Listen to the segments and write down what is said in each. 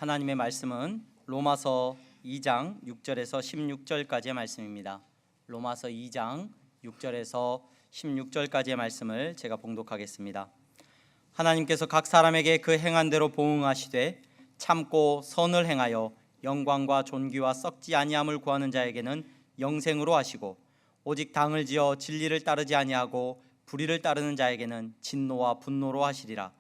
하나님의 말씀은 로마서 2장 6절에서 16절까지의 말씀입니다. 로마서 2장 6절에서 16절까지의 말씀을 제가 봉독하겠습니다. 하나님께서 각 사람에게 그 행한 대로 보응하시되 참고 선을 행하여 영광과 존귀와 썩지 아니함을 구하는 자에게는 영생으로 하시고, 오직 당을 지어 진리를 따르지 아니하고 불의를 따르는 자에게는 진노와 분노로 하시리라.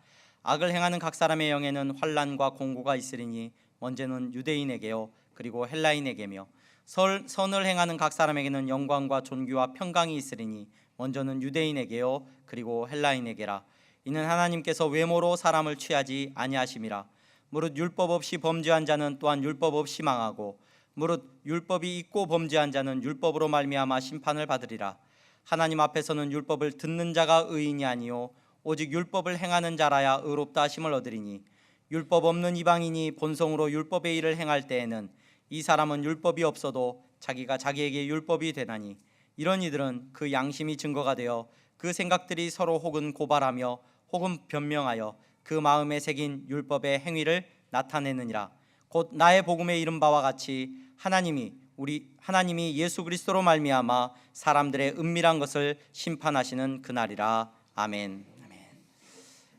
악을 행하는 각 사람의 영에는 환난과 공고가 있으리니 먼저는 유대인에게요 그리고 헬라인에게며, 선을 행하는 각 사람에게는 영광과 존귀와 평강이 있으리니 먼저는 유대인에게요 그리고 헬라인에게라. 이는 하나님께서 외모로 사람을 취하지 아니하심이라. 무릇 율법 없이 범죄한 자는 또한 율법 없이 망하고, 무릇 율법이 있고 범죄한 자는 율법으로 말미암아 심판을 받으리라. 하나님 앞에서는 율법을 듣는 자가 의인이 아니요 오직 율법을 행하는 자라야 의롭다 하심을 얻으리니, 율법 없는 이방인이 본성으로 율법의 일을 행할 때에는 이 사람은 율법이 없어도 자기가 자기에게 율법이 되나니, 이런 이들은 그 양심이 증거가 되어 그 생각들이 서로 혹은 고발하며 혹은 변명하여 그 마음에 새긴 율법의 행위를 나타내느니라. 곧 나의 복음에 이른 바와 같이 하나님이 예수 그리스도로 말미암아 사람들의 은밀한 것을 심판하시는 그날이라. 아멘.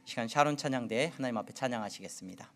시간 샤론 찬양대 하나님 앞에 찬양하시겠습니다.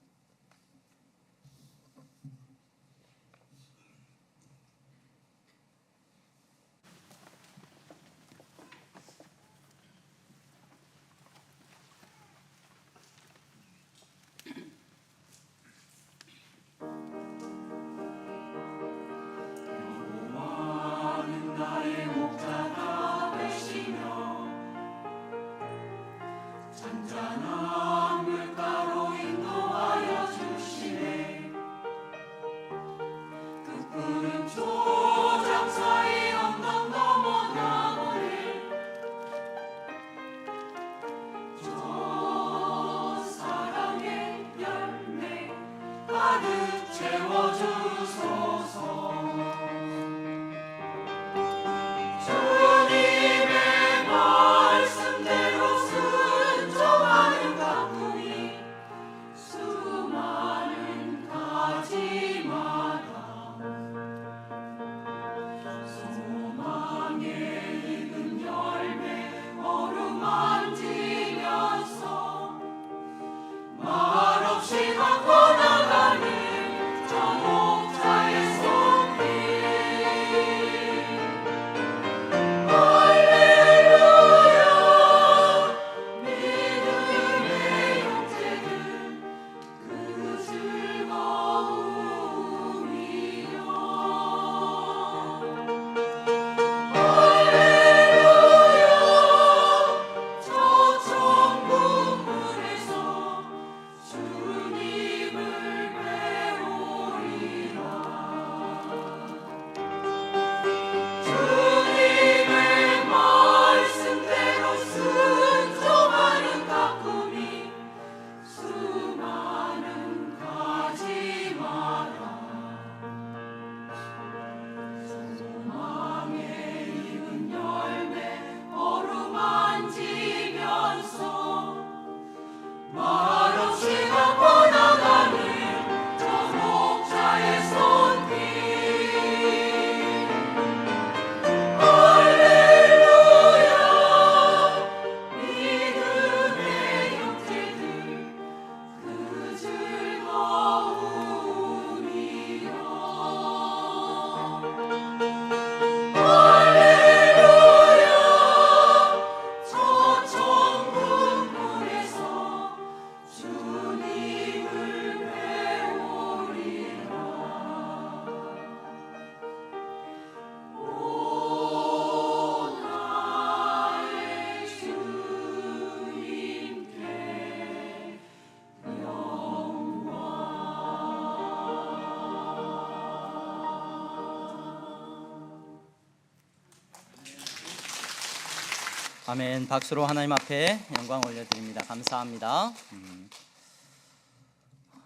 아멘. 박수로 하나님 앞에 영광 올려드립니다. 감사합니다.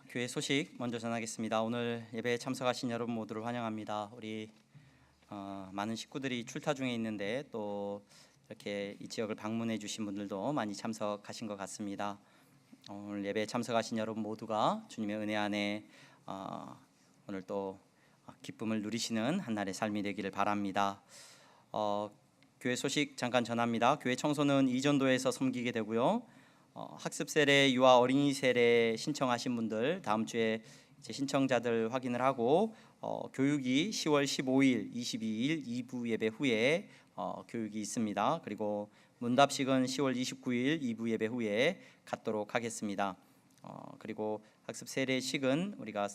교회 소식 먼저 전하겠습니다. 오늘 예배에 참석하신 여러분 모두를 환영합니다. 우리 많은 식구들이 출타 중에 있는데 또 이렇게 이 지역을 방문해 주신 분들도 많이 참석하신 것 같습니다. 오늘 예배에 참석하신 여러분 모두가 주님의 은혜 안에 오늘 또 기쁨을 누리시는 한날의 삶이 되기를 바랍니다. 교회 소식 잠깐 전합니다. 교회 청소는 이전도에서 섬기게 되고요. 학습 세례, 유아 어린이 세례 신청하신 분들 다음 주에 이제 신청자들 확인을 하고 교육이 10월 15일, 22일 2부 예배 후에 교육이 있습니다. 그리고 문답식은 10월 29일 2부 예배 후에 갖도록 하겠습니다. 그리고 학습 세례식은 우리가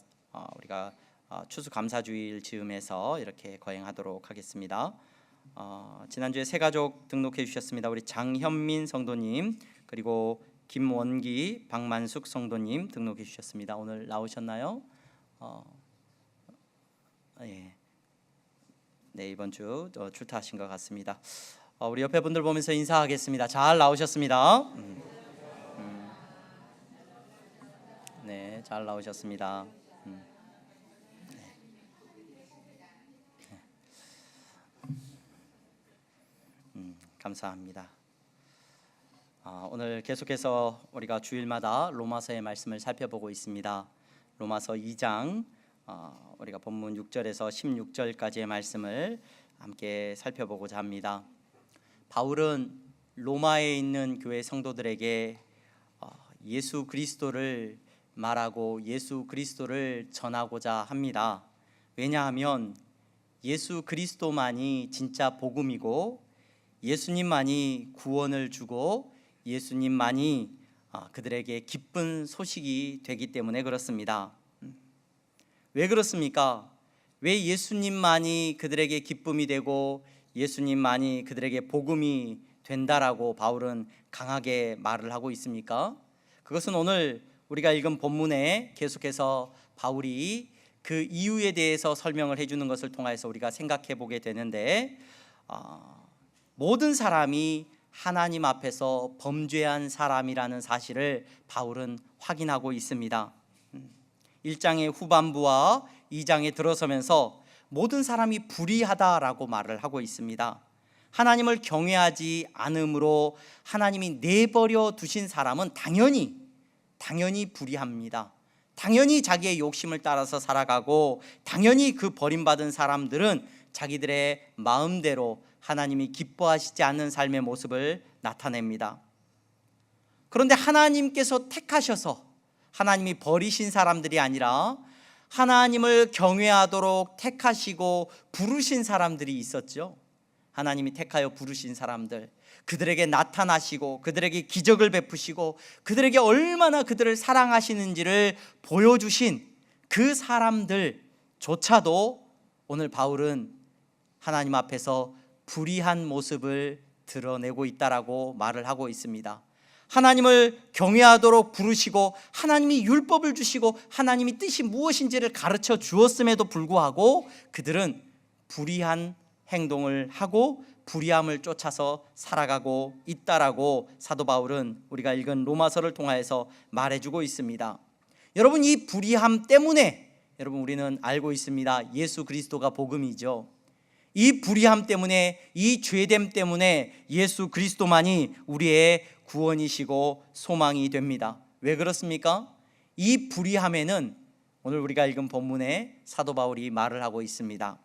추수감사주일 즈음에서 이렇게 거행하도록 하겠습니다. 지난주에 새 가족 등록해 주셨습니다. 우리 장현민 성도님, 그리고 김원기, 박만숙 성도님 등록해 주셨습니다. 오늘 나오셨나요? 예. 네, 이번 주 출타하신 것 같습니다. 우리 옆에 분들 보면서 인사하겠습니다. 잘 나오셨습니다. 네, 잘 나오셨습니다. 감사합니다. 오늘 계속해서 우리가 주일마다 로마서의 말씀을 살펴보고 있습니다. 로마서 2장 우리가 본문 6절에서 16절까지의 말씀을 함께 살펴보고자 합니다. 바울은 로마에 있는 교회 성도들에게 예수 그리스도를 말하고 예수 그리스도를 전하고자 합니다. 왜냐하면 예수 그리스도만이 진짜 복음이고 예수님만이 구원을 주고 예수님만이 그들에게 기쁜 소식이 되기 때문에 그렇습니다. 왜 그렇습니까? 왜 예수님만이 그들에게 기쁨이 되고 예수님만이 그들에게 복음이 된다라고 바울은 강하게 말을 하고 있습니까? 그것은 오늘 우리가 읽은 본문에 계속해서 바울이 그 이유에 대해서 설명을 해주는 것을 통해서 우리가 생각해 보게 되는데, 모든 사람이 하나님 앞에서 범죄한 사람이라는 사실을 바울은 확인하고 있습니다. 1장의 후반부와 2장에 들어서면서 모든 사람이 불의하다라고 말을 하고 있습니다. 하나님을 경외하지 않음으로 하나님이 내버려 두신 사람은 당연히 불의합니다. 당연히 자기의 욕심을 따라서 살아가고 당연히 그 버림받은 사람들은 자기들의 마음대로 하나님이 기뻐하시지 않는 삶의 모습을 나타냅니다. 그런데 하나님께서 택하셔서 하나님이 버리신 사람들이 아니라 하나님을 경외하도록 택하시고 부르신 사람들이 있었죠. 하나님이 택하여 부르신 사람들, 그들에게 나타나시고 그들에게 기적을 베푸시고 그들에게 얼마나 그들을 사랑하시는지를 보여주신 그 사람들조차도 오늘 바울은 하나님 앞에서 불의한 모습을 드러내고 있다라고 말을 하고 있습니다. 하나님을 경외하도록 부르시고 하나님이 율법을 주시고 하나님이 뜻이 무엇인지를 가르쳐 주었음에도 불구하고 그들은 불의한 행동을 하고 불의함을 쫓아서 살아가고 있다라고 사도 바울은 우리가 읽은 로마서를 통하여서 말해주고 있습니다. 여러분, 이 불의함 때문에 우리는 알고 있습니다. 예수 그리스도가 복음이죠. 이 불의함 때문에, 이 죄됨 때문에 예수 그리스도만이 우리의 구원이시고 소망이 됩니다. 왜 그렇습니까? 이 불의함에는 오늘 우리가 읽은 본문에 사도 바울이 말을 하고 있습니다.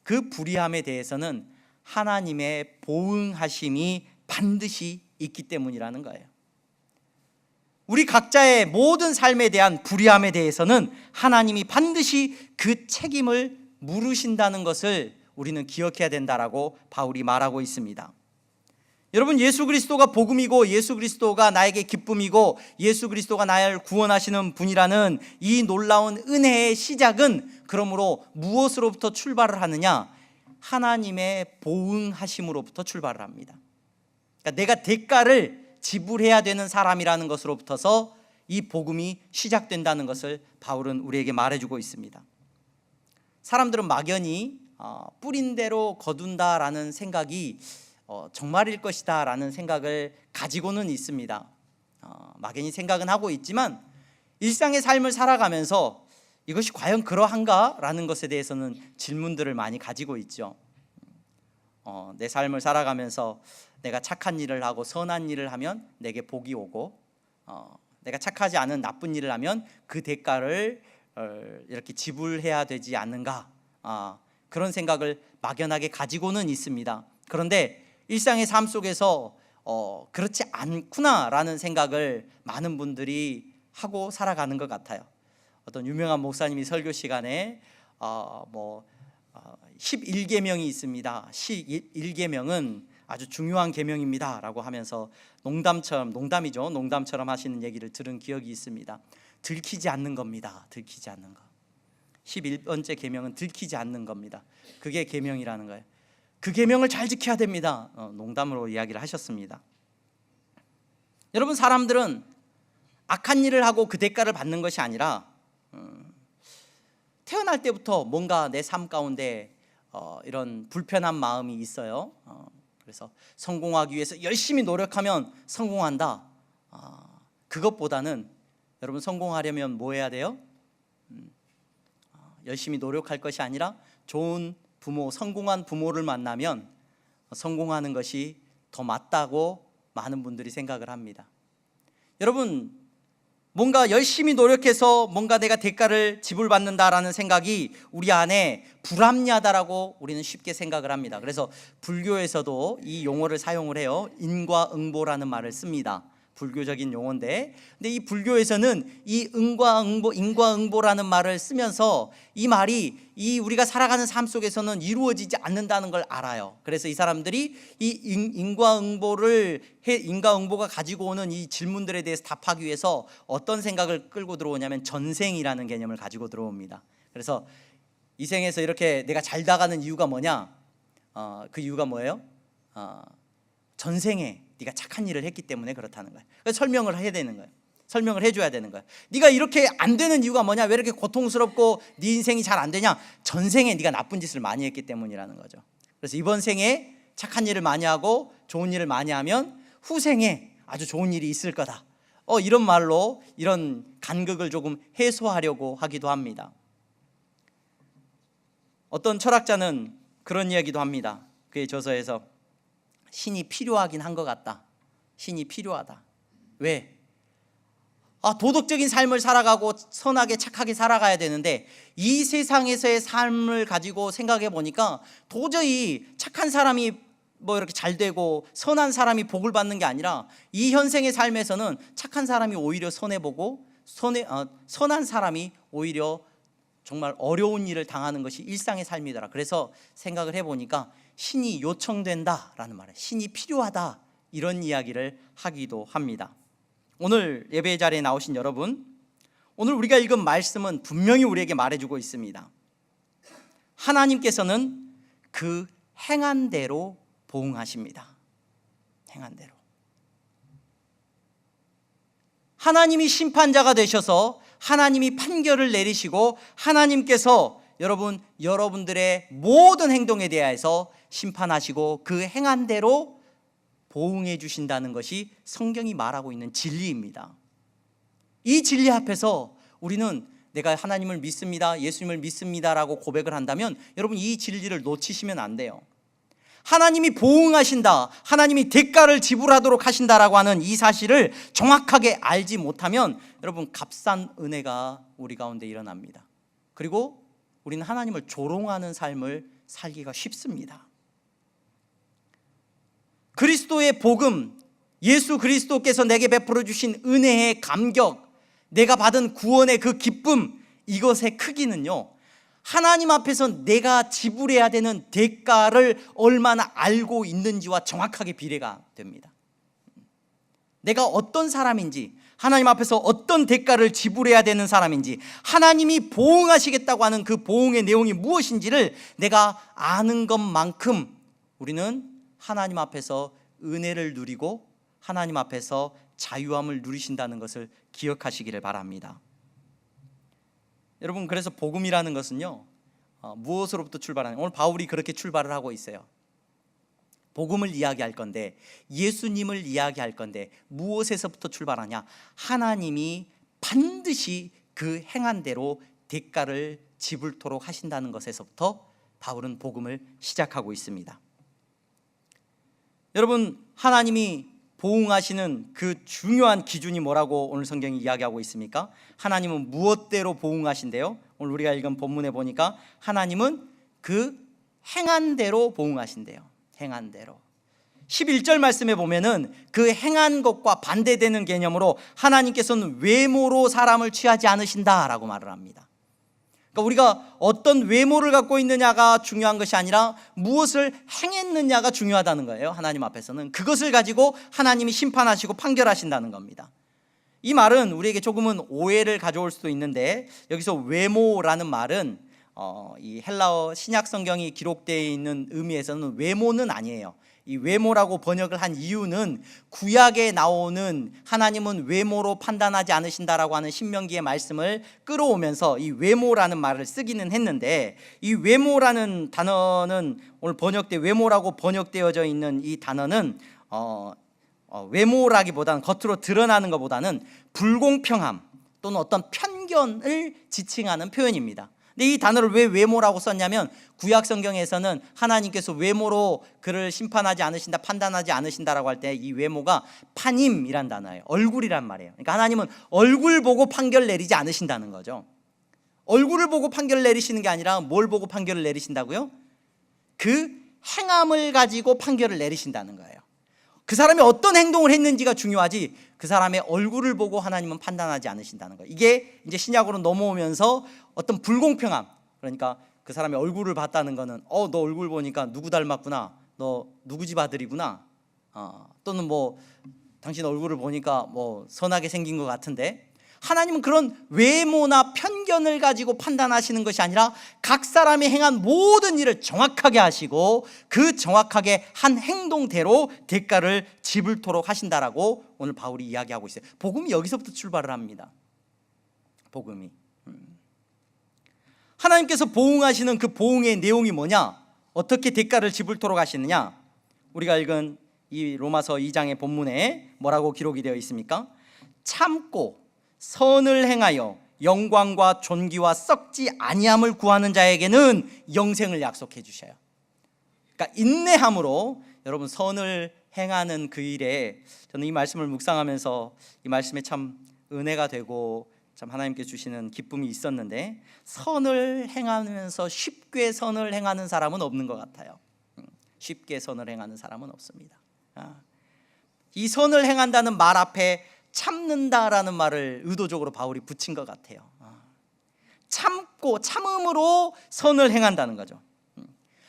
그 불의함에 대해서는 하나님의 보응하심이 반드시 있기 때문이라는 거예요. 우리 각자의 모든 삶에 대한 불의함에 대해서는 하나님이 반드시 그 책임을 물으신다는 것을 우리는 기억해야 된다라고 바울이 말하고 있습니다. 여러분, 예수 그리스도가 복음이고 예수 그리스도가 나에게 기쁨이고 예수 그리스도가 나를 구원하시는 분이라는 이 놀라운 은혜의 시작은 그러므로 무엇으로부터 출발을 하느냐? 하나님의 보응하심으로부터 출발을 합니다. 그러니까 내가 대가를 지불해야 되는 사람이라는 것으로부터서 이 복음이 시작된다는 것을 바울은 우리에게 말해주고 있습니다. 사람들은 막연히 뿌린 대로 거둔다라는 생각이 정말일 것이다 라는 생각을 가지고는 있습니다. 막연히 생각은 하고 있지만 일상의 삶을 살아가면서 이것이 과연 그러한가? 라는 것에 대해서는 질문들을 많이 가지고 있죠. 내 삶을 살아가면서 내가 착한 일을 하고 선한 일을 하면 내게 복이 오고 내가 착하지 않은 나쁜 일을 하면 그 대가를 이렇게 지불해야 되지 않는가, 그런 생각을 막연하게 가지고는 있습니다. 그런데 일상의 삶 속에서 그렇지 않구나라는 생각을 많은 분들이 하고 살아가는 것 같아요. 어떤 유명한 목사님이 설교 시간에 11계명이 있습니다. 11계명은 아주 중요한 계명입니다 라고 하면서 농담처럼 하시는 얘기를 들은 기억이 있습니다. 들키지 않는 겁니다. 들키지 않는 거. 11번째 계명은 들키지 않는 겁니다. 그게 계명이라는 거예요. 그 계명을 잘 지켜야 됩니다. 농담으로 이야기를 하셨습니다. 여러분, 사람들은 악한 일을 하고 그 대가를 받는 것이 아니라 태어날 때부터 뭔가 내 삶 가운데 이런 불편한 마음이 있어요. 그래서 성공하기 위해서 열심히 노력하면 성공한다. 그것보다는 여러분, 성공하려면 뭐 해야 돼요? 열심히 노력할 것이 아니라 좋은 부모, 성공한 부모를 만나면 성공하는 것이 더 맞다고 많은 분들이 생각을 합니다. 여러분, 뭔가 열심히 노력해서 뭔가 내가 대가를 지불받는다라는 생각이 우리 안에 불합리하다라고 우리는 쉽게 생각을 합니다. 그래서 불교에서도 이 용어를 사용을 해요. 인과응보라는 말을 씁니다. 불교적인 용어인데, 근데 이 불교에서는 이 인과응보라는 말을 쓰면서 이 말이 우리가 살아가는 삶 속에서는 이루어지지 않는다는 걸 알아요. 그래서 이 사람들이 이 인과응보가 가지고 오는 이 질문들에 대해서 답하기 위해서 어떤 생각을 끌고 들어오냐면 전생이라는 개념을 가지고 들어옵니다. 그래서 이 생에서 이렇게 내가 잘 나가는 이유가 뭐냐? 그 이유가 뭐예요? 전생에 네가 착한 일을 했기 때문에 그렇다는 거예요. 그래서 설명을 해야 되는 거예요. 설명을 해줘야 되는 거예요. 네가 이렇게 안 되는 이유가 뭐냐? 왜 이렇게 고통스럽고 네 인생이 잘 안 되냐? 전생에 네가 나쁜 짓을 많이 했기 때문이라는 거죠. 그래서 이번 생에 착한 일을 많이 하고 좋은 일을 많이 하면 후생에 아주 좋은 일이 있을 거다. 이런 말로 이런 간극을 조금 해소하려고 하기도 합니다. 어떤 철학자는 그런 이야기도 합니다. 그의 저서에서 신이 필요하긴 한 것 같다. 신이 필요하다. 왜? 도덕적인 삶을 살아가고 선하게 착하게 살아가야 되는데 이 세상에서의 삶을 가지고 생각해 보니까 도저히 착한 사람이 이렇게 잘 되고 선한 사람이 복을 받는 게 아니라 이 현생의 삶에서는 착한 사람이 오히려 손해보고 선한 사람이 오히려 정말 어려운 일을 당하는 것이 일상의 삶이더라. 그래서 생각을 해보니까 신이 요청된다라는 말이에요. 신이 필요하다, 이런 이야기를 하기도 합니다. 오늘 예배 자리에 나오신 여러분, 오늘 우리가 읽은 말씀은 분명히 우리에게 말해주고 있습니다. 하나님께서는 그 행한 대로 보응하십니다. 행한 대로. 하나님이 심판자가 되셔서 하나님이 판결을 내리시고 하나님께서 여러분들의 모든 행동에 대해서 심판하시고 그 행한 대로 보응해 주신다는 것이 성경이 말하고 있는 진리입니다. 이 진리 앞에서 우리는 내가 하나님을 믿습니다, 예수님을 믿습니다라고 고백을 한다면 여러분, 이 진리를 놓치시면 안 돼요. 하나님이 보응하신다, 하나님이 대가를 지불하도록 하신다라고 하는 이 사실을 정확하게 알지 못하면 여러분, 값싼 은혜가 우리 가운데 일어납니다. 그리고 우리는 하나님을 조롱하는 삶을 살기가 쉽습니다. 그리스도의 복음, 예수 그리스도께서 내게 베풀어 주신 은혜의 감격, 내가 받은 구원의 그 기쁨, 이것의 크기는요, 하나님 앞에서 내가 지불해야 되는 대가를 얼마나 알고 있는지와 정확하게 비례가 됩니다. 내가 어떤 사람인지, 하나님 앞에서 어떤 대가를 지불해야 되는 사람인지, 하나님이 보응하시겠다고 하는 그 보응의 내용이 무엇인지를 내가 아는 것만큼 우리는 하나님 앞에서 은혜를 누리고 하나님 앞에서 자유함을 누리신다는 것을 기억하시기를 바랍니다. 여러분, 그래서 복음이라는 것은요, 무엇으로부터 출발하는, 오늘 바울이 그렇게 출발을 하고 있어요. 복음을 이야기할 건데, 예수님을 이야기할 건데 무엇에서부터 출발하냐? 하나님이 반드시 그 행한 대로 대가를 지불토록 하신다는 것에서부터 바울은 복음을 시작하고 있습니다. 여러분, 하나님이 보응하시는 그 중요한 기준이 뭐라고 오늘 성경이 이야기하고 있습니까? 하나님은 무엇대로 보응하신대요? 오늘 우리가 읽은 본문에 보니까 하나님은 그 행한 대로 보응하신대요. 행한 대로. 11절 말씀에 보면은 그 행한 것과 반대되는 개념으로 하나님께서는 외모로 사람을 취하지 않으신다라고 말을 합니다. 그러니까 우리가 어떤 외모를 갖고 있느냐가 중요한 것이 아니라 무엇을 행했느냐가 중요하다는 거예요. 하나님 앞에서는 그것을 가지고 하나님이 심판하시고 판결하신다는 겁니다. 이 말은 우리에게 조금은 오해를 가져올 수도 있는데, 여기서 외모라는 말은 이 헬라어 신약 성경이 기록되어 있는 의미에서는 외모는 아니에요. 이 외모라고 번역을 한 이유는 구약에 나오는 하나님은 외모로 판단하지 않으신다라고 하는 신명기의 말씀을 끌어오면서 이 외모라는 말을 쓰기는 했는데, 이 외모라는 단어는 오늘 외모라고 번역되어져 있는 이 단어는 외모라기보다는 겉으로 드러나는 것보다는 불공평함 또는 어떤 편견을 지칭하는 표현입니다. 근데 이 단어를 왜 외모라고 썼냐면, 구약 성경에서는 하나님께서 외모로 그를 심판하지 않으신다, 판단하지 않으신다라고 할 때 이 외모가 파님이란 단어예요. 얼굴이란 말이에요. 그러니까 하나님은 얼굴 보고 판결 내리지 않으신다는 거죠. 얼굴을 보고 판결을 내리시는 게 아니라 뭘 보고 판결을 내리신다고요? 그 행함을 가지고 판결을 내리신다는 거예요. 그 사람이 어떤 행동을 했는지가 중요하지 그 사람의 얼굴을 보고 하나님은 판단하지 않으신다는 거예요. 이게 이제 신약으로 넘어오면서 어떤 불공평함, 그러니까 그 사람의 얼굴을 봤다는 거는 너 얼굴 보니까 누구 닮았구나, 너 누구 집 아들이구나, 또는 뭐 당신 얼굴을 보니까 뭐 선하게 생긴 것 같은데, 하나님은 그런 외모나 편견을 가지고 판단하시는 것이 아니라 각 사람이 행한 모든 일을 정확하게 하시고 그 정확하게 한 행동대로 대가를 지불토록 하신다라고 오늘 바울이 이야기하고 있어요. 복음이 여기서부터 출발을 합니다. 복음이. 하나님께서 보응하시는 그 보응의 내용이 뭐냐? 어떻게 대가를 지불토록 하시느냐? 우리가 읽은 이 로마서 2장의 본문에 뭐라고 기록이 되어 있습니까? 참고 선을 행하여 영광과 존귀와 썩지 아니함을 구하는 자에게는 영생을 약속해 주셔요. 그러니까 인내함으로 여러분 선을 행하는 그 일에, 저는 이 말씀을 묵상하면서 이 말씀에 참 은혜가 되고 참 하나님께 주시는 기쁨이 있었는데, 선을 행하면서 쉽게 선을 행하는 사람은 없는 것 같아요. 쉽게 선을 행하는 사람은 없습니다. 이 선을 행한다는 말 앞에 참는다라는 말을 의도적으로 바울이 붙인 것 같아요. 참고 참음으로 선을 행한다는 거죠.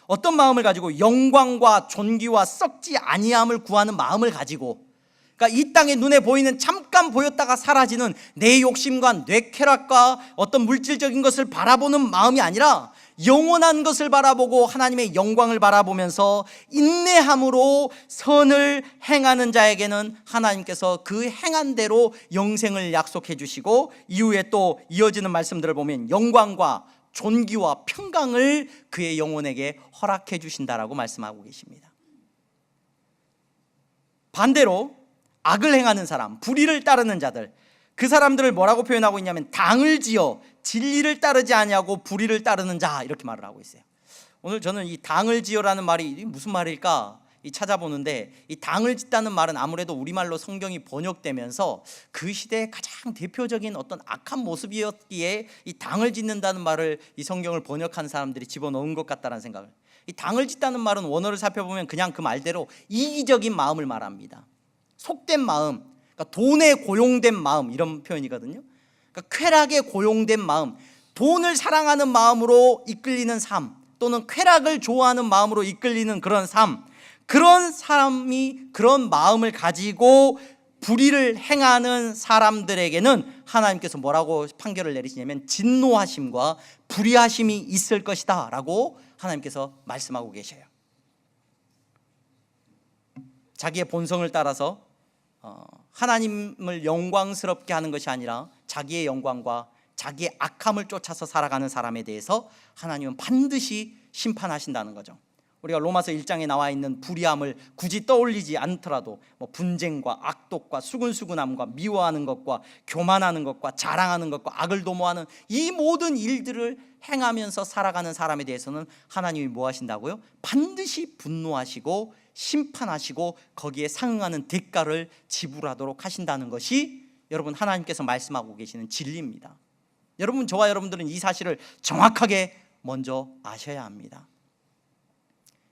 어떤 마음을 가지고? 영광과 존귀와 썩지 아니함을 구하는 마음을 가지고, 그러니까 이 땅에 눈에 보이는 잠깐 보였다가 사라지는 내 욕심과 뇌 쾌락과 어떤 물질적인 것을 바라보는 마음이 아니라 영원한 것을 바라보고 하나님의 영광을 바라보면서 인내함으로 선을 행하는 자에게는 하나님께서 그 행한 대로 영생을 약속해 주시고, 이후에 또 이어지는 말씀들을 보면 영광과 존귀와 평강을 그의 영혼에게 허락해 주신다라고 말씀하고 계십니다. 반대로 악을 행하는 사람, 불의를 따르는 자들, 그 사람들을 뭐라고 표현하고 있냐면 당을 지어 진리를 따르지 아니하고 불의를 따르는 자, 이렇게 말을 하고 있어요. 오늘 저는 이 당을 지어라는 말이 무슨 말일까 찾아보는데, 이 당을 짓다는 말은 아무래도 우리말로 성경이 번역되면서 그 시대의 가장 대표적인 어떤 악한 모습이었기에 이 당을 짓는다는 말을 이 성경을 번역한 사람들이 집어넣은 것 같다는 생각을. 이 당을 짓다는 말은 원어를 살펴보면 그냥 그 말대로 이기적인 마음을 말합니다. 속된 마음, 그러니까 돈에 고용된 마음, 이런 표현이거든요. 그러니까 쾌락에 고용된 마음, 돈을 사랑하는 마음으로 이끌리는 삶, 또는 쾌락을 좋아하는 마음으로 이끌리는 그런 삶, 그런 사람이 그런 마음을 가지고 불의를 행하는 사람들에게는 하나님께서 뭐라고 판결을 내리시냐면 진노하심과 불의하심이 있을 것이다 라고 하나님께서 말씀하고 계셔요. 자기의 본성을 따라서 하나님을 영광스럽게 하는 것이 아니라 자기의 영광과 자기의 악함을 쫓아서 살아가는 사람에 대해서 하나님은 반드시 심판하신다는 거죠. 우리가 로마서 1장에 나와 있는 불의함을 굳이 떠올리지 않더라도 뭐 분쟁과 악독과 수근수근함과 미워하는 것과 교만하는 것과 자랑하는 것과 악을 도모하는 이 모든 일들을 행하면서 살아가는 사람에 대해서는 하나님이 뭐 하신다고요? 반드시 분노하시고 심판하시고 거기에 상응하는 대가를 지불하도록 하신다는 것이 여러분 하나님께서 말씀하고 계시는 진리입니다. 여러분, 저와 여러분들은 이 사실을 정확하게 먼저 아셔야 합니다.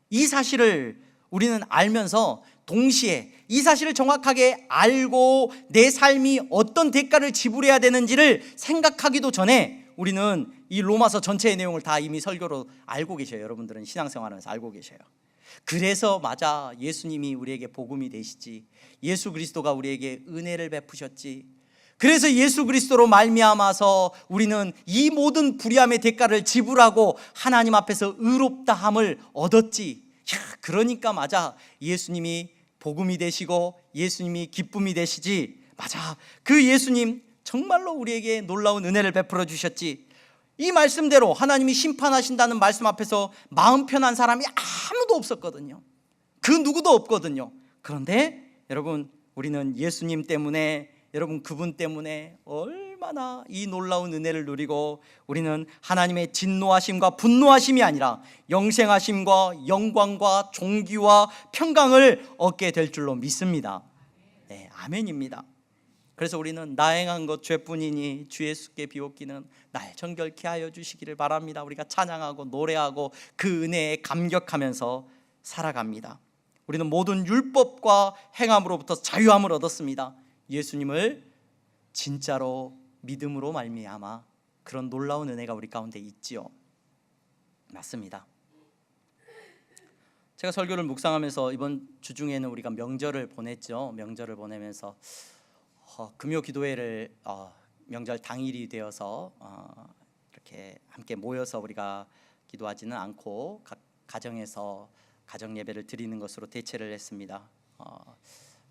이 사실을 우리는 알면서 동시에 이 사실을 정확하게 알고 내 삶이 어떤 대가를 지불해야 되는지를 생각하기도 전에 우리는 이 로마서 전체의 내용을 다 이미 설교로 알고 계셔요. 여러분들은 신앙생활하면서 알고 계셔요. 그래서 맞아, 예수님이 우리에게 복음이 되시지, 예수 그리스도가 우리에게 은혜를 베푸셨지, 그래서 예수 그리스도로 말미암아서 우리는 이 모든 불의함의 대가를 지불하고 하나님 앞에서 의롭다함을 얻었지. 그러니까 맞아, 예수님이 복음이 되시고 예수님이 기쁨이 되시지. 맞아, 그 예수님 정말로 우리에게 놀라운 은혜를 베풀어 주셨지. 이 말씀대로 하나님이 심판하신다는 말씀 앞에서 마음 편한 사람이 아무도 없었거든요. 그 누구도 없거든요. 그런데 여러분, 우리는 예수님 때문에, 여러분 그분 때문에 얼마나 이 놀라운 은혜를 누리고 우리는 하나님의 진노하심과 분노하심이 아니라 영생하심과 영광과 존귀와 평강을 얻게 될 줄로 믿습니다. 네, 아멘입니다. 그래서 우리는 나 행한 것 죄뿐이니 주 예수께 비옵기는 날 정결케 하여 주시기를 바랍니다. 우리가 찬양하고 노래하고 그 은혜에 감격하면서 살아갑니다. 우리는 모든 율법과 행함으로부터 자유함을 얻었습니다. 예수님을 진짜로 믿음으로 말미암아 그런 놀라운 은혜가 우리 가운데 있지요. 맞습니다. 제가 설교를 묵상하면서 이번 주 중에는 우리가 명절을 보냈죠. 명절을 보내면서 금요 기도회를 명절 당일이 되어서 이렇게 함께 모여서 우리가 기도하지는 않고 각 가정에서 가정 예배를 드리는 것으로 대체를 했습니다.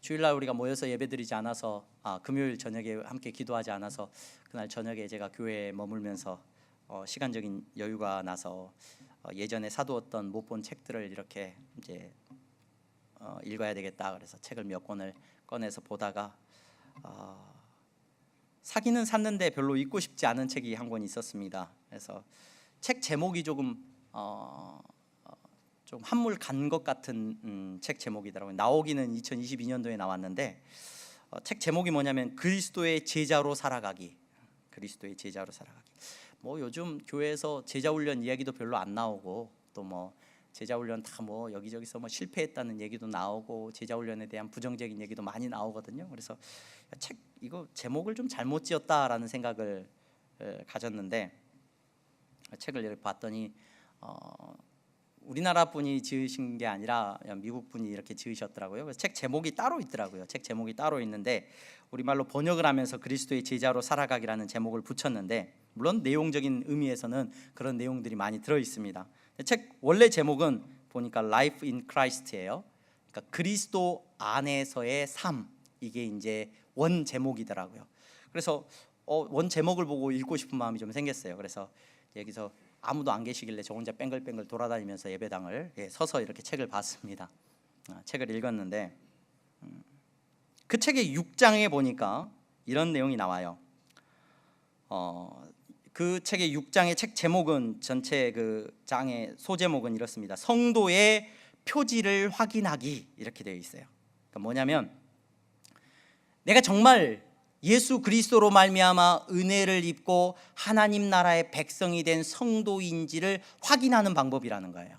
주일날 우리가 모여서 예배드리지 않아서 금요일 저녁에 함께 기도하지 않아서 그날 저녁에 제가 교회에 머물면서 시간적인 여유가 나서 예전에 사두었던 못 본 책들을 이렇게 이제 읽어야 되겠다 그래서 책을 몇 권을 꺼내서 보다가 사기는 샀는데 별로 읽고 싶지 않은 책이 한 권 있었습니다. 그래서 책 제목이 좀 한물 간 것 같은 책 제목이더라고요. 나오기는 2022년도에 나왔는데 책 제목이 뭐냐면 그리스도의 제자로 살아가기. 그리스도의 제자로 살아가기. 뭐 요즘 교회에서 제자 훈련 이야기도 별로 안 나오고 또 뭐 제자 훈련 다 뭐 여기저기서 뭐 실패했다는 얘기도 나오고 제자 훈련에 대한 부정적인 얘기도 많이 나오거든요. 그래서 책 이거 제목을 좀 잘못 지었다라는 생각을 가졌는데 책을 이렇게 봤더니 우리나라 분이 지으신 게 아니라 미국 분이 이렇게 지으셨더라고요. 그래서 책 제목이 따로 있더라고요. 책 제목이 따로 있는데 우리말로 번역을 하면서 그리스도의 제자로 살아가기라는 제목을 붙였는데 물론 내용적인 의미에서는 그런 내용들이 많이 들어 있습니다. 책 원래 제목은 보니까 Life in Christ예요. 그러니까 그리스도 안에서의 삶, 이게 이제 원 제목이더라고요. 그래서 원 제목을 보고 읽고 싶은 마음이 좀 생겼어요. 그래서 여기서 아무도 안 계시길래 저 혼자 뺑글뺑글 돌아다니면서 예배당을 서서 이렇게 책을 봤습니다. 책을 읽었는데 그 책의 6장에 보니까 이런 내용이 나와요. 그 책의 6장의 책 제목은 전체 그 장의 소제목은 이렇습니다. 성도의 표지를 확인하기, 이렇게 되어 있어요. 그러니까 뭐냐면 내가 정말 예수 그리스도로 말미암아 은혜를 입고 하나님 나라의 백성이 된 성도인지를 확인하는 방법이라는 거예요.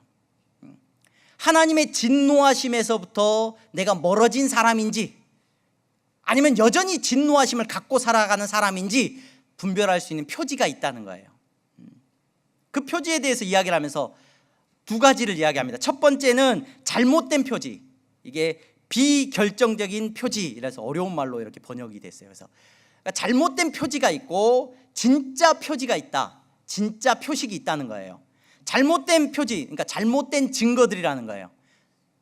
하나님의 진노하심에서부터 내가 멀어진 사람인지 아니면 여전히 진노하심을 갖고 살아가는 사람인지 분별할 수 있는 표지가 있다는 거예요. 그 표지에 대해서 이야기를 하면서 두 가지를 이야기합니다. 첫 번째는 잘못된 표지, 이게 비결정적인 표지, 이래서 어려운 말로 이렇게 번역이 됐어요. 그래서 그러니까 잘못된 표지가 있고 진짜 표지가 있다, 진짜 표식이 있다는 거예요. 잘못된 표지, 그러니까 잘못된 증거들이라는 거예요.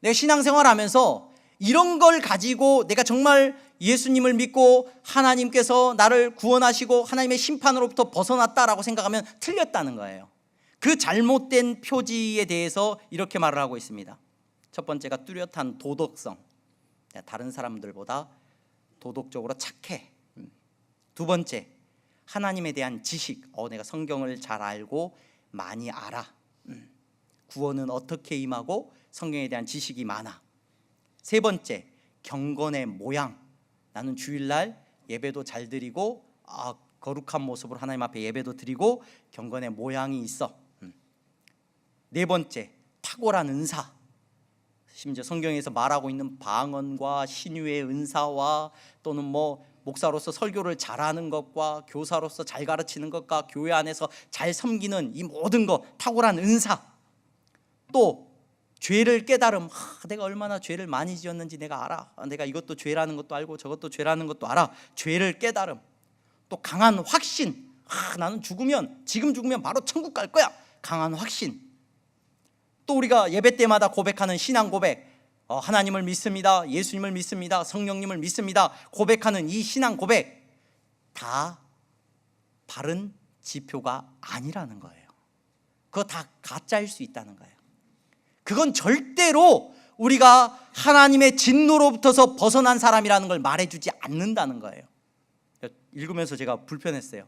내가 신앙생활하면서 이런 걸 가지고 내가 정말 예수님을 믿고 하나님께서 나를 구원하시고 하나님의 심판으로부터 벗어났다라고 생각하면 틀렸다는 거예요. 그 잘못된 표지에 대해서 이렇게 말을 하고 있습니다. 첫 번째가 뚜렷한 도덕성, 다른 사람들보다 도덕적으로 착해. 두 번째, 하나님에 대한 지식, 내가 성경을 잘 알고 많이 알아. 구원은 어떻게 임하고 성경에 대한 지식이 많아. 세 번째, 경건의 모양, 나는 주일날 예배도 잘 드리고 거룩한 모습으로 하나님 앞에 예배도 드리고 경건의 모양이 있어. 네 번째, 탁월한 은사, 심지어 성경에서 말하고 있는 방언과 신유의 은사와 또는 목사로서 설교를 잘하는 것과 교사로서 잘 가르치는 것과 교회 안에서 잘 섬기는 이 모든 것, 탁월한 은사. 또 죄를 깨달음, 내가 얼마나 죄를 많이 지었는지 내가 알아. 내가 이것도 죄라는 것도 알고 저것도 죄라는 것도 알아. 죄를 깨달음. 또 강한 확신, 나는 지금 죽으면 바로 천국 갈 거야. 강한 확신. 또 우리가 예배 때마다 고백하는 신앙 고백, 하나님을 믿습니다, 예수님을 믿습니다, 성령님을 믿습니다 고백하는 이 신앙 고백, 다 바른 지표가 아니라는 거예요. 그거 다 가짜일 수 있다는 거예요. 그건 절대로 우리가 하나님의 진노로부터서 벗어난 사람이라는 걸 말해주지 않는다는 거예요. 읽으면서 제가 불편했어요.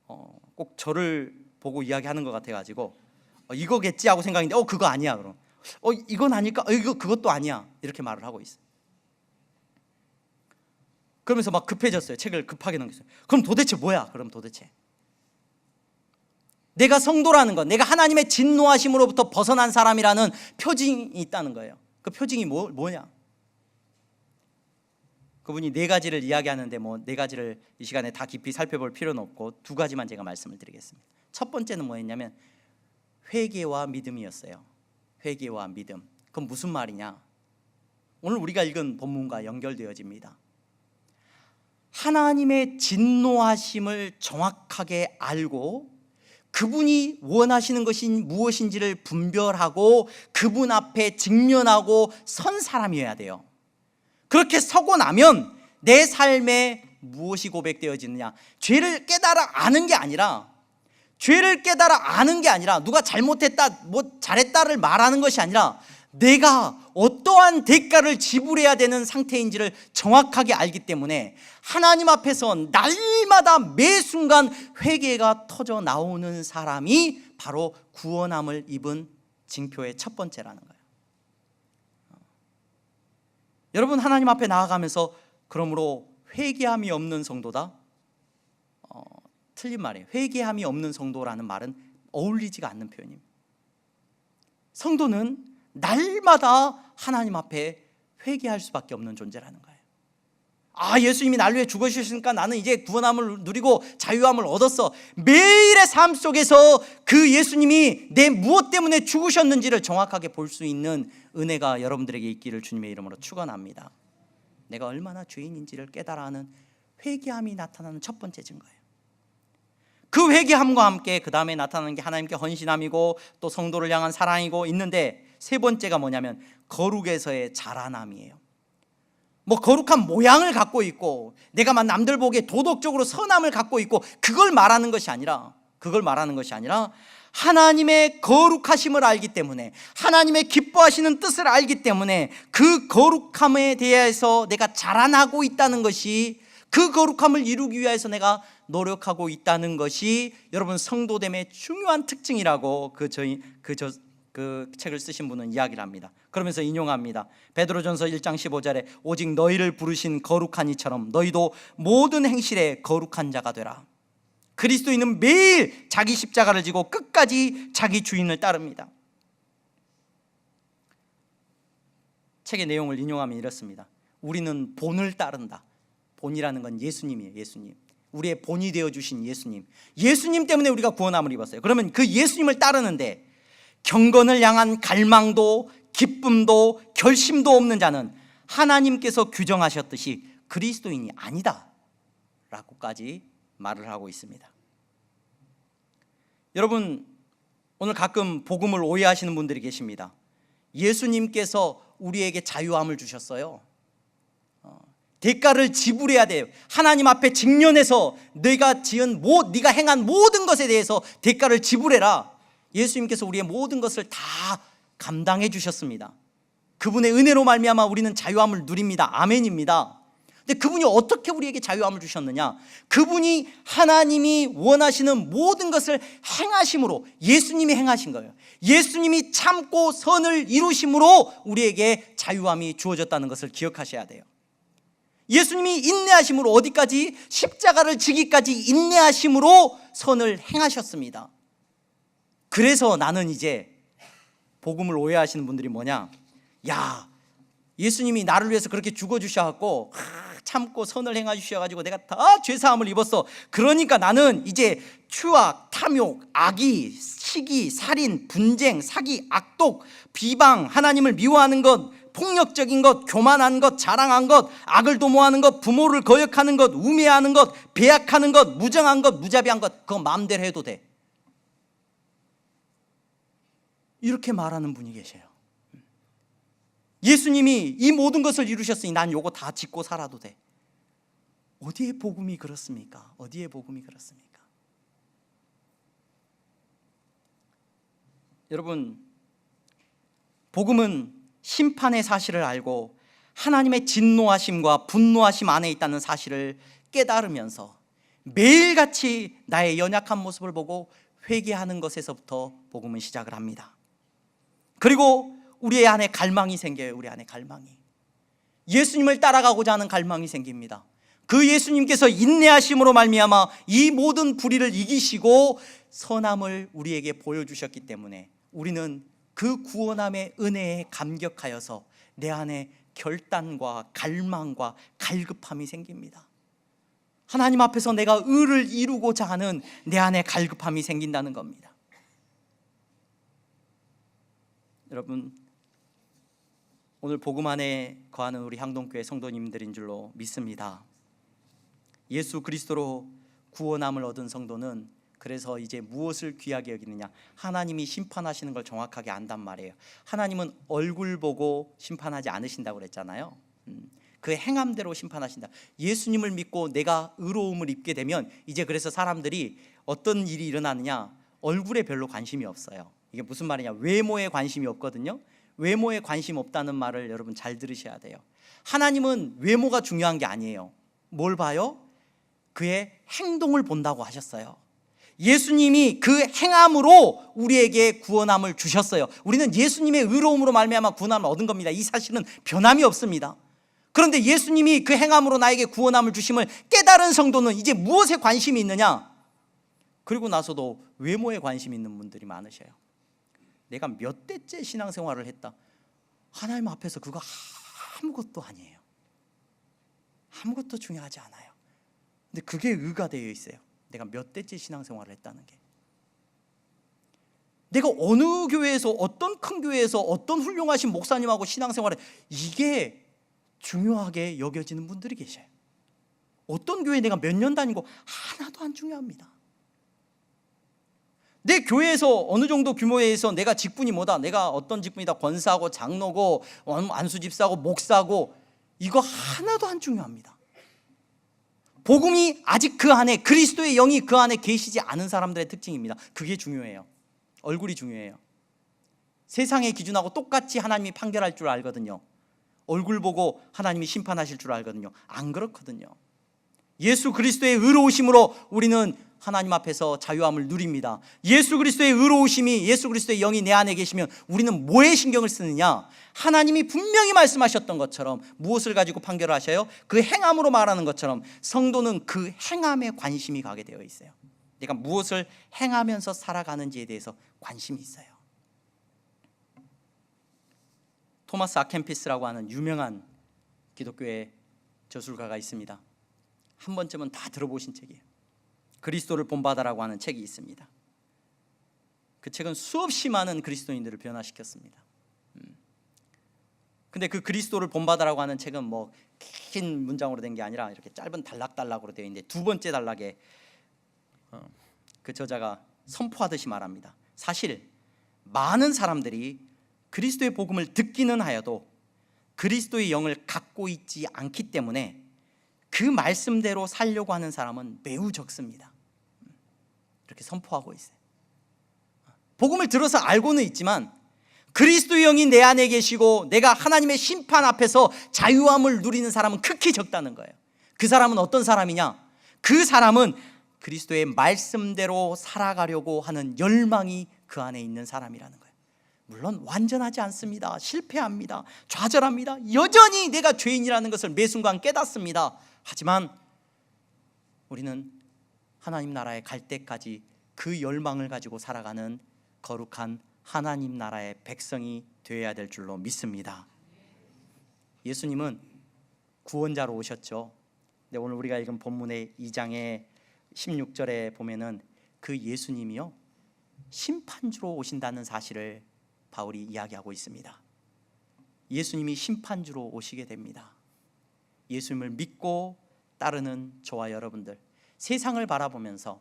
꼭 저를 보고 이야기하는 것 같아가지고 이거겠지 하고 생각했는데 그거 아니야. 그럼 이건 아닐까? 그것도 아니야. 이렇게 말을 하고 있어요. 그러면서 막 급해졌어요. 책을 급하게 넘겼어요. 그럼 도대체 뭐야? 그럼 도대체 내가 성도라는 것, 내가 하나님의 진노하심으로부터 벗어난 사람이라는 표징이 있다는 거예요. 그 표징이 뭐냐? 그분이 네 가지를 이야기하는데 네 가지를 이 시간에 다 깊이 살펴볼 필요는 없고 두 가지만 제가 말씀을 드리겠습니다. 첫 번째는 뭐였냐면 회개와 믿음이었어요. 회개와 믿음. 그건 무슨 말이냐? 오늘 우리가 읽은 본문과 연결되어집니다. 하나님의 진노하심을 정확하게 알고 그분이 원하시는 것이 무엇인지를 분별하고 그분 앞에 직면하고 선 사람이어야 돼요. 그렇게 서고 나면 내 삶에 무엇이 고백되어지느냐? 죄를 깨달아 아는 게 아니라 누가 잘못했다 잘했다를 말하는 것이 아니라 내가 어떠한 대가를 지불해야 되는 상태인지를 정확하게 알기 때문에 하나님 앞에서 날마다 매 순간 회개가 터져 나오는 사람이 바로 구원함을 입은 징표의 첫 번째라는 거예요. 여러분, 하나님 앞에 나아가면서 그러므로 회개함이 없는 성도다? 틀린 말이에요. 회개함이 없는 성도라는 말은 어울리지가 않는 표현입니다. 성도는 날마다 하나님 앞에 회개할 수밖에 없는 존재라는 거예요. 예수님이 날 위해 죽으셨으니까 나는 이제 구원함을 누리고 자유함을 얻었어. 매일의 삶 속에서 그 예수님이 내 무엇 때문에 죽으셨는지를 정확하게 볼 수 있는 은혜가 여러분들에게 있기를 주님의 이름으로 축원합니다. 내가 얼마나 죄인인지를 깨달아 하는 회개함이 나타나는 첫 번째 증거예요. 그 회개함과 함께 그 다음에 나타나는 게 하나님께 헌신함이고 또 성도를 향한 사랑이고 있는데, 세 번째가 뭐냐면 거룩에서의 자라남이에요. 거룩한 모양을 갖고 있고 내가 막 남들 보기에 도덕적으로 선함을 갖고 있고 그걸 말하는 것이 아니라 하나님의 거룩하심을 알기 때문에, 하나님의 기뻐하시는 뜻을 알기 때문에 그 거룩함에 대해서 내가 자라나고 있다는 것이, 그 거룩함을 이루기 위해서 내가 노력하고 있다는 것이 여러분 성도됨의 중요한 특징이라고 그 책을 쓰신 분은 이야기를 합니다. 그러면서 인용합니다. 베드로전서 1장 15절에 오직 너희를 부르신 거룩한 이처럼 너희도 모든 행실에 거룩한 자가 되라. 그리스도인은 매일 자기 십자가를 지고 끝까지 자기 주인을 따릅니다. 책의 내용을 인용하면 이렇습니다. 우리는 본을 따른다. 본이라는 건 예수님이에요. 예수님, 우리의 본이 되어주신 예수님 때문에 우리가 구원함을 입었어요. 그러면 그 예수님을 따르는데 경건을 향한 갈망도 기쁨도 결심도 없는 자는 하나님께서 규정하셨듯이 그리스도인이 아니다 라고까지 말을 하고 있습니다. 여러분, 오늘 가끔 복음을 오해하시는 분들이 계십니다. 예수님께서 우리에게 자유함을 주셨어요. 대가를 지불해야 돼요. 하나님 앞에 직면해서 네가 행한 모든 것에 대해서 대가를 지불해라. 예수님께서 우리의 모든 것을 다 감당해 주셨습니다. 그분의 은혜로 말미암아 우리는 자유함을 누립니다. 아멘입니다. 근데 그분이 어떻게 우리에게 자유함을 주셨느냐? 그분이 하나님이 원하시는 모든 것을 행하심으로, 예수님이 행하신 거예요. 예수님이 참고 선을 이루심으로 우리에게 자유함이 주어졌다는 것을 기억하셔야 돼요. 예수님이 인내하심으로, 어디까지? 십자가를 지기까지 인내하심으로 선을 행하셨습니다. 그래서 나는 이제, 복음을 오해하시는 분들이 뭐냐? 야, 예수님이 나를 위해서 그렇게 죽어주셔갖고 참고 선을 행하주셔가지고 내가 다 죄사함을 입었어. 그러니까 나는 이제 추악, 탐욕, 악의, 시기, 살인, 분쟁, 사기, 악독, 비방, 하나님을 미워하는 것, 폭력적인 것, 교만한 것, 자랑한 것, 악을 도모하는 것, 부모를 거역하는 것, 우매하는 것, 배약하는 것, 무정한 것, 무자비한 것, 그거 마음대로 해도 돼. 이렇게 말하는 분이 계세요. 예수님이 이 모든 것을 이루셨으니 난 요거 다 짓고 살아도 돼. 어디에 복음이 그렇습니까? 어디에 복음이 그렇습니까? 여러분, 복음은 심판의 사실을 알고 하나님의 진노하심과 분노하심 안에 있다는 사실을 깨달으면서 매일같이 나의 연약한 모습을 보고 회개하는 것에서부터 복음은 시작을 합니다. 그리고 우리 안에 갈망이 생겨요. 우리 안에 갈망이, 예수님을 따라가고자 하는 갈망이 생깁니다. 그 예수님께서 인내하심으로 말미암아 이 모든 불의를 이기시고 선함을 우리에게 보여주셨기 때문에 우리는 그 구원함의 은혜에 감격하여서 내 안에 결단과 갈망과 갈급함이 생깁니다. 하나님 앞에서 내가 의를 이루고자 하는 내 안에 갈급함이 생긴다는 겁니다. 여러분, 오늘 복음 안에 거하는 우리 향동교회 성도님들인 줄로 믿습니다. 예수 그리스도로 구원함을 얻은 성도는 그래서 이제 무엇을 귀하게 여기느냐? 하나님이 심판하시는 걸 정확하게 안단 말이에요. 하나님은 얼굴 보고 심판하지 않으신다고 그랬잖아요. 그 행함대로 심판하신다. 예수님을 믿고 내가 의로움을 입게 되면 이제 그래서 사람들이 어떤 일이 일어나느냐? 얼굴에 별로 관심이 없어요. 이게 무슨 말이냐? 외모에 관심이 없거든요. 외모에 관심 없다는 말을 여러분 잘 들으셔야 돼요. 하나님은 외모가 중요한 게 아니에요. 뭘 봐요? 그의 행동을 본다고 하셨어요. 예수님이 그 행함으로 우리에게 구원함을 주셨어요. 우리는 예수님의 의로움으로 말미암아 구원함을 얻은 겁니다. 이 사실은 변함이 없습니다. 그런데 예수님이 그 행함으로 나에게 구원함을 주심을 깨달은 성도는 이제 무엇에 관심이 있느냐? 그리고 나서도 외모에 관심이 있는 분들이 많으셔요. 내가 몇 대째 신앙생활을 했다. 하나님 앞에서 그거 아무것도 아니에요. 아무것도 중요하지 않아요. 근데 그게 의가 되어 있어요. 내가 몇 대째 신앙생활을 했다는 게. 내가 어느 교회에서, 어떤 큰 교회에서 어떤 훌륭하신 목사님하고 신앙생활을, 이게 중요하게 여겨지는 분들이 계셔요. 어떤 교회에 내가 몇 년 다니고 하나도 안 중요합니다. 내 교회에서 어느 정도 규모에서 내가 직분이 뭐다, 내가 어떤 직분이다, 권사고 장로고 안수집사고 목사고, 이거 하나도 안 중요합니다. 복음이 아직 그 안에, 그리스도의 영이 그 안에 계시지 않은 사람들의 특징입니다. 그게 중요해요. 얼굴이 중요해요. 세상의 기준하고 똑같이 하나님이 판결할 줄 알거든요. 얼굴 보고 하나님이 심판하실 줄 알거든요. 안 그렇거든요. 예수 그리스도의 의로우심으로 우리는 하나님 앞에서 자유함을 누립니다. 예수 그리스도의 의로우심이, 예수 그리스도의 영이 내 안에 계시면 우리는 뭐에 신경을 쓰느냐? 하나님이 분명히 말씀하셨던 것처럼 무엇을 가지고 판결하셔요? 그 행함으로 말하는 것처럼 성도는 그 행함에 관심이 가게 되어 있어요. 내가 무엇을 행하면서 살아가는지에 대해서 관심이 있어요. 토마스 아켄피스라고 하는 유명한 기독교의 저술가가 있습니다. 한 번쯤은 다 들어보신 책이에요. 그리스도를 본받아라고 하는 책이 있습니다. 그 책은 수없이 많은 그리스도인들을 변화시켰습니다. 근데 그 그리스도를 본받아라고 하는 책은 뭐 긴 문장으로 된 게 아니라 이렇게 짧은 단락단락으로 되어 있는데, 두 번째 단락에 그 저자가 선포하듯이 말합니다. 사실 많은 사람들이 그리스도의 복음을 듣기는 하여도 그리스도의 영을 갖고 있지 않기 때문에 그 말씀대로 살려고 하는 사람은 매우 적습니다. 이렇게 선포하고 있어요. 복음을 들어서 알고는 있지만 그리스도의 영이 내 안에 계시고 내가 하나님의 심판 앞에서 자유함을 누리는 사람은 극히 적다는 거예요. 그 사람은 어떤 사람이냐? 그 사람은 그리스도의 말씀대로 살아가려고 하는 열망이 그 안에 있는 사람이라는 거예요. 물론 완전하지 않습니다. 실패합니다. 좌절합니다. 여전히 내가 죄인이라는 것을 매 순간 깨닫습니다. 하지만 우리는 하나님 나라에 갈 때까지 그 열망을 가지고 살아가는 거룩한 하나님 나라의 백성이 되어야 될 줄로 믿습니다. 예수님은 구원자로 오셨죠. 근데 오늘 우리가 읽은 본문의 2장의 16절에 보면은 그 예수님이요 심판주로 오신다는 사실을 바울이 이야기하고 있습니다. 예수님이 심판주로 오시게 됩니다. 예수님을 믿고 따르는 저와 여러분들, 세상을 바라보면서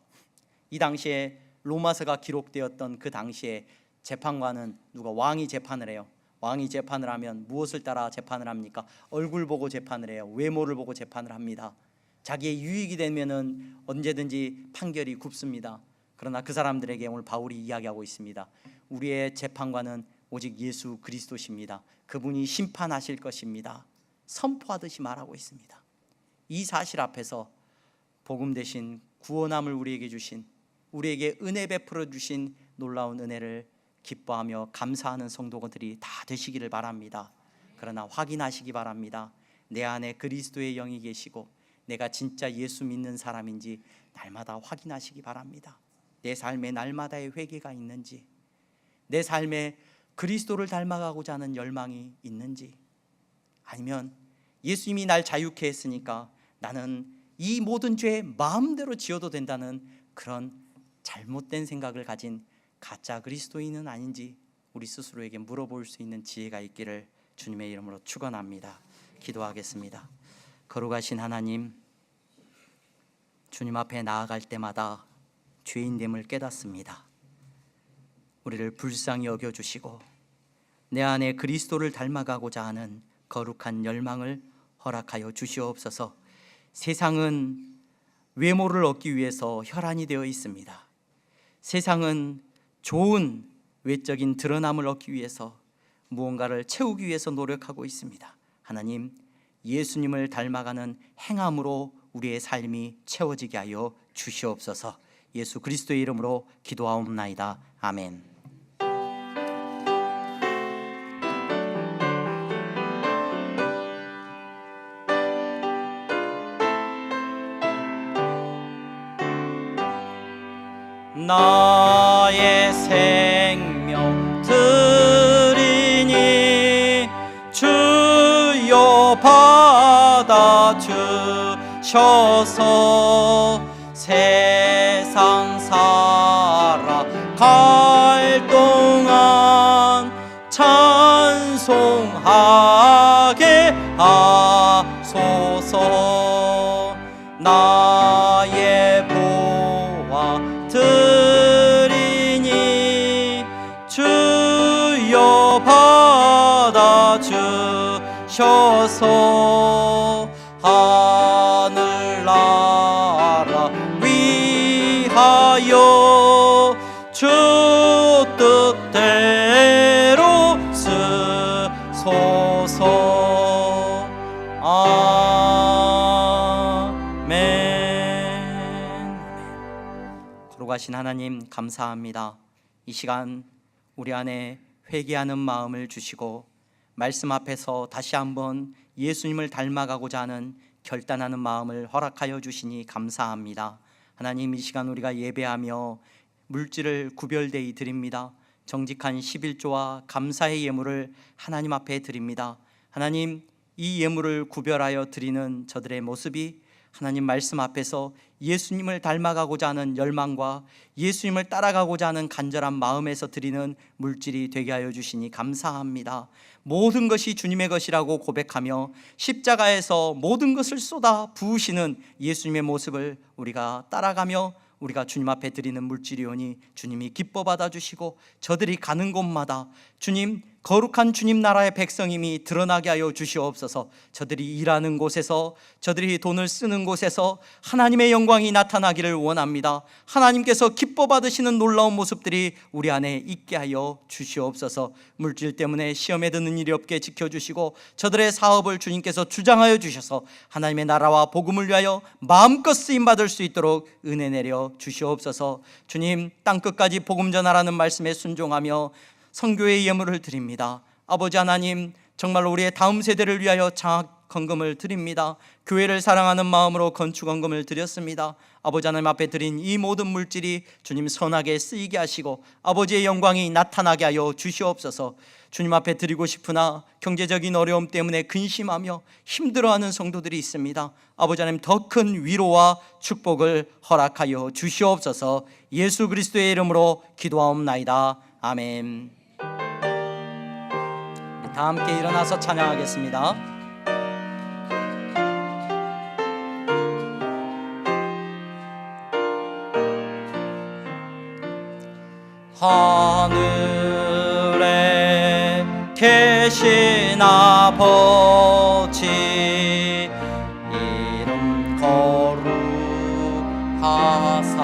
이 당시에 로마서가 기록되었던 그 당시에 재판관은 누가? 왕이 재판을 해요. 왕이 재판을 하면 무엇을 따라 재판을 합니까? 얼굴 보고 재판을 해요. 외모를 보고 재판을 합니다. 자기의 유익이 되면은 언제든지 판결이 굽습니다. 그러나 그 사람들에게 오늘 바울이 이야기하고 있습니다. 우리의 재판관은 오직 예수 그리스도십니다. 그분이 심판하실 것입니다. 선포하듯이 말하고 있습니다. 이 사실 앞에서 복음 대신 구원함을 우리에게 주신, 우리에게 은혜 베풀어 주신 놀라운 은혜를 기뻐하며 감사하는 성도들이 다 되시기를 바랍니다. 그러나 확인하시기 바랍니다. 내 안에 그리스도의 영이 계시고 내가 진짜 예수 믿는 사람인지 날마다 확인하시기 바랍니다. 내 삶에 날마다의 회개가 있는지, 내 삶에 그리스도를 닮아가고자 하는 열망이 있는지, 아니면 예수님이 날 자유케 했으니까 나는 이 모든 죄 마음대로 지어도 된다는 그런 잘못된 생각을 가진 가짜 그리스도인은 아닌지 우리 스스로에게 물어볼 수 있는 지혜가 있기를 주님의 이름으로 축원합니다. 기도하겠습니다. 거룩하신 하나님, 주님 앞에 나아갈 때마다 죄인됨을 깨닫습니다. 우리를 불쌍히 여겨주시고 내 안에 그리스도를 닮아가고자 하는 거룩한 열망을 허락하여 주시옵소서. 세상은 외모를 얻기 위해서 혈안이 되어 있습니다. 세상은 좋은 외적인 드러남을 얻기 위해서 무언가를 채우기 위해서 노력하고 있습니다. 하나님, 예수님을 닮아가는 행함으로 우리의 삶이 채워지게 하여 주시옵소서. 예수 그리스도의 이름으로 기도하옵나이다. 아멘. 나의 생명 드리니 주여 받아주셔서 세상 살아갈 동안 찬송하게 하소서. 나의 보화 드리니 주여 받아주셔서 하늘나라 위하여 주 뜻대로 쓰소서. 아멘. 거룩하신 하나님, 감사합니다. 이 시간 우리 안에 회개하는 마음을 주시고 말씀 앞에서 다시 한번 예수님을 닮아가고자 하는 결단하는 마음을 허락하여 주시니 감사합니다. 하나님, 이 시간 우리가 예배하며 물질을 구별되이 드립니다. 정직한 11조와 감사의 예물을 하나님 앞에 드립니다. 하나님, 이 예물을 구별하여 드리는 저들의 모습이 하나님 말씀 앞에서 예수님을 닮아가고자 하는 열망과 예수님을 따라가고자 하는 간절한 마음에서 드리는 물질이 되게 하여 주시니 감사합니다. 모든 것이 주님의 것이라고 고백하며 십자가에서 모든 것을 쏟아 부으시는 예수님의 모습을 우리가 따라가며 우리가 주님 앞에 드리는 물질이오니 주님이 기뻐 받아주시고 저들이 가는 곳마다 주님 거룩한 주님 나라의 백성임이 드러나게 하여 주시옵소서. 저들이 일하는 곳에서, 저들이 돈을 쓰는 곳에서 하나님의 영광이 나타나기를 원합니다. 하나님께서 기뻐 받으시는 놀라운 모습들이 우리 안에 있게 하여 주시옵소서. 물질 때문에 시험에 드는 일이 없게 지켜주시고 저들의 사업을 주님께서 주장하여 주셔서 하나님의 나라와 복음을 위하여 마음껏 쓰임받을 수 있도록 은혜 내려 주시옵소서. 주님, 땅끝까지 복음 전하라는 말씀에 순종하며 선교의 예물을 드립니다. 아버지 하나님, 정말로 우리의 다음 세대를 위하여 장학 헌금을 드립니다. 교회를 사랑하는 마음으로 건축 헌금을 드렸습니다. 아버지 하나님 앞에 드린 이 모든 물질이 주님 선하게 쓰이게 하시고 아버지의 영광이 나타나게 하여 주시옵소서. 주님 앞에 드리고 싶으나 경제적인 어려움 때문에 근심하며 힘들어하는 성도들이 있습니다. 아버지 하나님, 더 큰 위로와 축복을 허락하여 주시옵소서. 예수 그리스도의 이름으로 기도하옵나이다. 아멘. 다 함께 일어나서 찬양하겠습니다. 하늘에 계신 아버지, 이름 거룩하사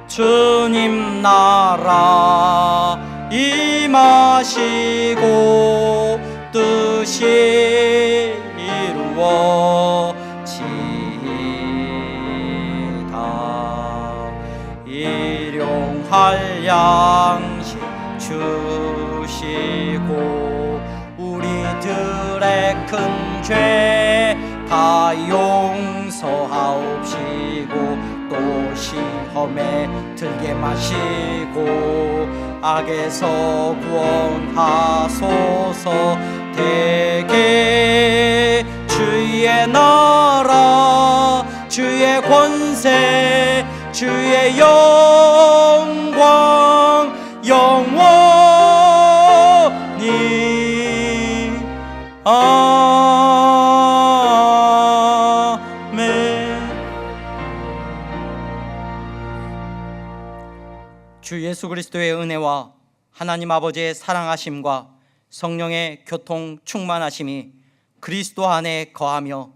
주님 나라 임하시고 뜻이 이루어지이다. 일용할 양식 주시고 우리들의 큰 죄 다 용서하옵시고 또 시험에 들게 마시고 악에서 구원하소서. 대개 주의 나라 주의 권세 주의 영광 영원히 아멘. 주 예수 그리스도의 은혜와 하나님 아버지의 사랑하심과 성령의 교통 충만하심이 그리스도 안에 거하며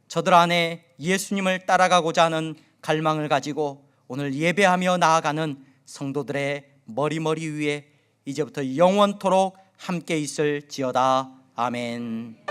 저들 안에 예수님을 따라가고자 하는 갈망을 가지고 오늘 예배하며 나아가는 성도들의 머리 위에 이제부터 영원토록 함께 있을지어다. 아멘.